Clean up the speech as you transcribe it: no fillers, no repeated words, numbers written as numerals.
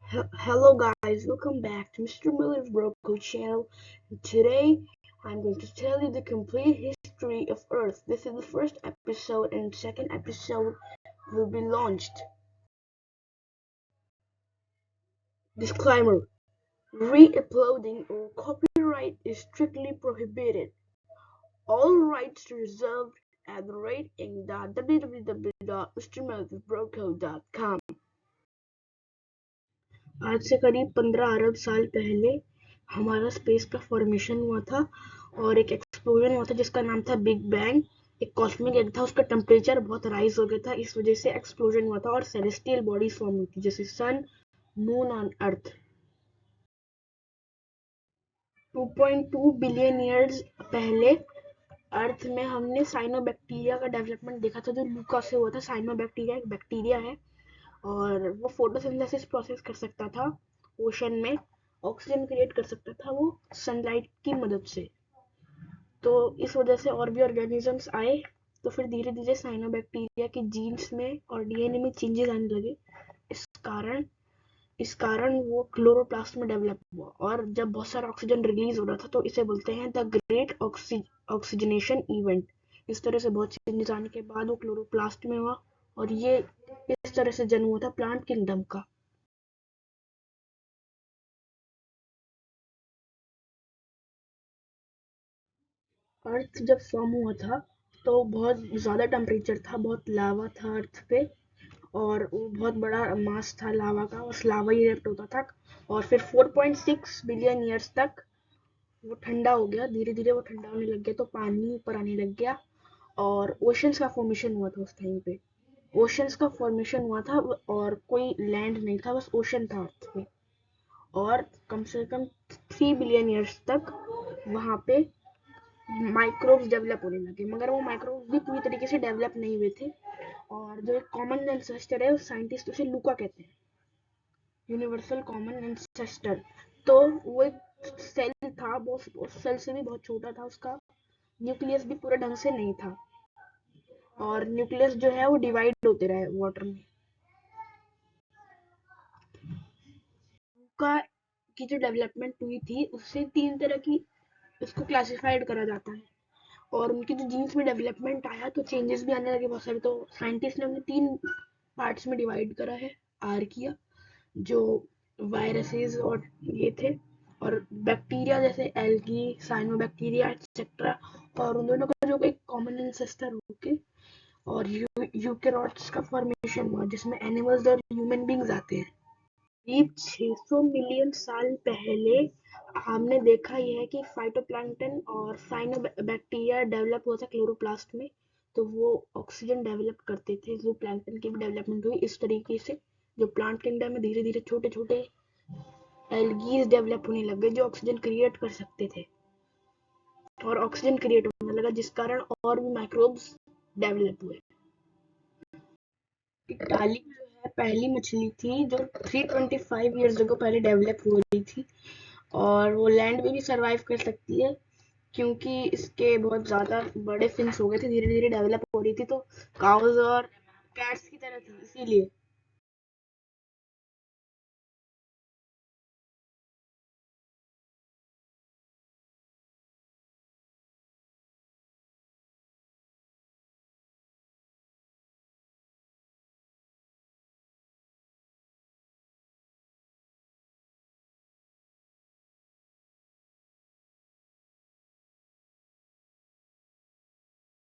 Hello guys, welcome back to Mr. Miller's Roku channel. And today I'm going to tell you the complete history of Earth. This is the first episode and second episode will be launched. Disclaimer: re-uploading or copyright is strictly prohibited. All rights reserved at the rate in www.mrmillersbroco.com. आज से करीब 15 अरब साल पहले हमारा space का formation हुआ था और एक एक्सप्लोजन हुआ था जिसका नाम था बिग बैंग। एक कॉस्मिक एग था, उसका टेम्परेचर बहुत राइज हो गया था, इस वजह से एक्सप्लोजन हुआ था और सेलेस्टियल बॉडीज फॉर्म हुई थी जैसे सन, मून और अर्थ। 2.2 बिलियन ईयर्स पहले अर्थ में हमने साइनोबैक्टीरिया का डेवलपमेंट देखा था, जो लूका से हुआ था। साइनोबैक्टीरिया एक बैक्टीरिया है और वो फोटोसिंथेसिस प्रोसेस कर सकता था, ओशन में ऑक्सीजन क्रिएट कर सकता था वो सनलाइट की मदद से। तो इस वजह से और भी ऑर्गेनिजम्स आए, तो फिर धीरे धीरे साइनोबैक्टीरिया के जीन्स में और डीएनए में चेंजेस आने लगे। इस कारण वो क्लोरोप्लास्ट में डेवलप हुआ और जब बहुत सारा ऑक्सीजन रिलीज हो रहा था तो इसे बोलते हैं द ग्रेट ऑक्सीजनेशन इवेंट। इस तरह से बहुत चेंजेस आने के बाद वो क्लोरोप्लास्ट में हुआ और ये इस तरह से जन्म हुआ था प्लांट किंगडम का। अर्थ जब फॉर्म हुआ था तो बहुत ज़्यादा टेम्परेचर था, बहुत लावा था अर्थ पे और वो बहुत बड़ा मास था लावा का, बस लावा ही इरेप्ट होता था। और फिर 4.6 बिलियन ईयर्स तक वो ठंडा हो गया, धीरे धीरे वो ठंडा होने लग गया तो पानी ऊपर आने लग गया और ओशंस का फॉर्मेशन हुआ था। उस टाइम पे ओशंस का फॉर्मेशन हुआ था और कोई लैंड नहीं था, बस ओशन था अर्थ पे। और कम से कम 3 बिलियन ईयर्स तक वहाँ पे माइक्रोब्स डेवलप होने लगे, मगर वो माइक्रोब्स भी पूरी तरीके से डेवलप नहीं हुए थे। और जो एक कॉमन एंसेस्टर है, साइंटिस्ट उसे लूका कहते हैं, यूनिवर्सल कॉमन एंसेस्टर। तो वो एक सेल था, वो सेल से भी बहुत छोटा था, उसका न्यूक्लियस भी पूरे ढंग से नहीं था और न्यूक्लियस जो है वो डिवाइड होते रहे वाटर में। लूका की जो डेवलपमेंट हुई थी उससे 3 तरह की उसको क्लासिफाइड करा जाता है और उनके जो जीन्स में डेवलपमेंट आया तो चेंजेस भी आने लगे बहुत सारे। तो साइंटिस्ट ने उन्हें 3 पार्ट्स में डिवाइड करा है, आर किया, जो वायरसेस और ये थे, और बैक्टीरिया जैसे एल्गी, साइनोबैक्टीरिया एक्सेट्रा, और उन दोनों का जो एक कॉमन एंसेस्टर होके और यूकेरोट्स का फॉर्मेशन हुआ जिसमें एनिमल्स और ह्यूमन बींग्स आते हैं। करीब 600 मिलियन साल पहले हमने देखा यह है कि फाइटोप्लैंक्टन और साइनोबैक्टीरिया डेवलप हुआ था क्लोरोप्लास्ट में, तो वो ऑक्सीजन डेवलप करते थे। जो प्लैंक्टन की भी डेवलपमेंट हुई इस तरीके से, जो प्लांट किंगडम में धीरे धीरे छोटे छोटे एल्गीज डेवलप होने लग गए जो ऑक्सीजन क्रिएट कर सकते थे और ऑक्सीजन क्रिएट होने लगा जिस कारण और भी माइक्रोब्स डेवलप हुए। टाली जो है पहली मछली थी जो 325 ईयर्स अगो पहले डेवलप हो रही थी और वो लैंड में भी सरवाइव कर सकती है क्योंकि इसके बहुत ज़्यादा बड़े फिन्स हो गए थे, धीरे धीरे डेवलप हो रही थी तो काउज और कैट्स की तरह थी इसीलिए।